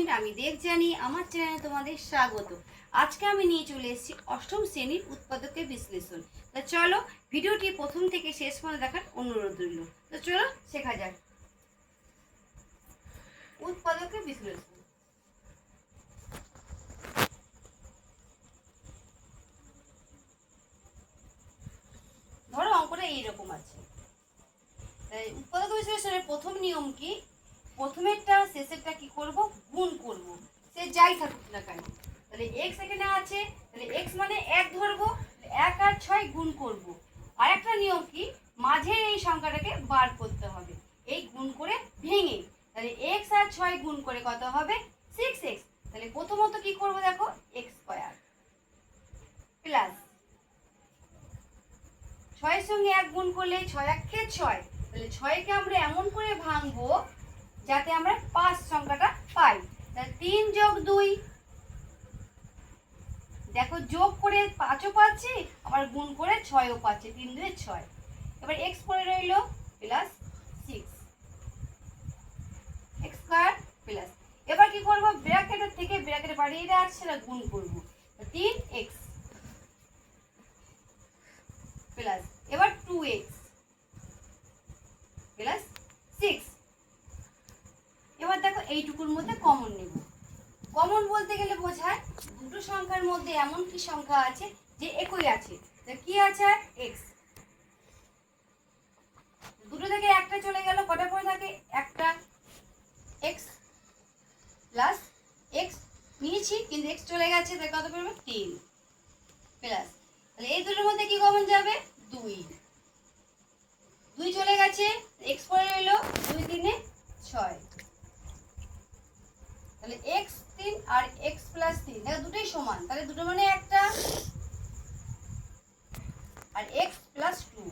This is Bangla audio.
স্টুডেন্ট, আমি দেবযানী। আমার চ্যানেলে তোমাদের স্বাগত। আজকে আমি নিয়ে চলে এসেছি অষ্টম শ্রেণীর উৎপাদকের বিশ্লেষণ। তো চলো ভিডিওটি প্রথম থেকে শেষ পর্যন্ত দেখার অনুরোধ রইল। তো চলো শেখা যাক উৎপাদকের বিশ্লেষণ। ধরো অঙ্কটা এইরকম আছে। উৎপাদক বিশ্লেষণের প্রথম নিয়ম কি? প্রথমেরটা শেষেরটা কি করব? গুণ করব, সে যাই থাকুক না কেন। তাহলে এক্স এখানে আছে, তাহলে এক্স মানে 1 ধরবো, 1 আর 6 গুণ করব। আর একটা নিয়ম কি? মাঝের এই সংখ্যাটাকে বার করতে হবে এই গুণ করে ভেঙে। তাহলে এক্স আর 6 গুণ করে কত হবে? 6x। তাহলে প্রথমত কি করব দেখো, x স্কয়ার প্লাস 6 এর সঙ্গে 1 গুণ করলে 6 1 কে 6। তাহলে 6 কে আমরা এমন করে ভাঙবো যাতে আমরা 5 সংখ্যাটা পাই। তাহলে 3 যোগ 2, দেখো যোগ করে 5ও পাচ্ছি, আবার গুণ করে 6ও পাচ্ছি, 3 2 6। এবার x পড়ে রইল প্লাস 6 x স্কয়ার প্লাস, এবার কি করব? ব্র্যাকেটের থেকে ব্র্যাকেট বাড়িয়ে দেওয়া আছে, সেটা গুণ করব। 3x প্লাস, এবার 2x প্লাস 6। এবার দেখো এইটুকুর মধ্যে কমন নেব। কমন বলতে গেলে বোঝায় দুটো সংখ্যার মধ্যে এমন কি সংখ্যা আছে যে একই আছে। কি আছে? x। দুটো থেকে একটা চলে গেল, কটা পড়ে থাকে? একটা। x প্লাস x নিয়েছি কিন্তু x চলে গেছে, তাই কত পড়বে? 3 প্লাস, তাহলে এই দুটোর মধ্যে কি কমন যাবে? 2। 2 চলে গেছে, x পড়ে রইল 2 3 6। তাহলে x 3 আর x প্লাস 3, দেখো দুটোই সমান, তাহলে দুটো মানে একটা। আর x প্লাস 2,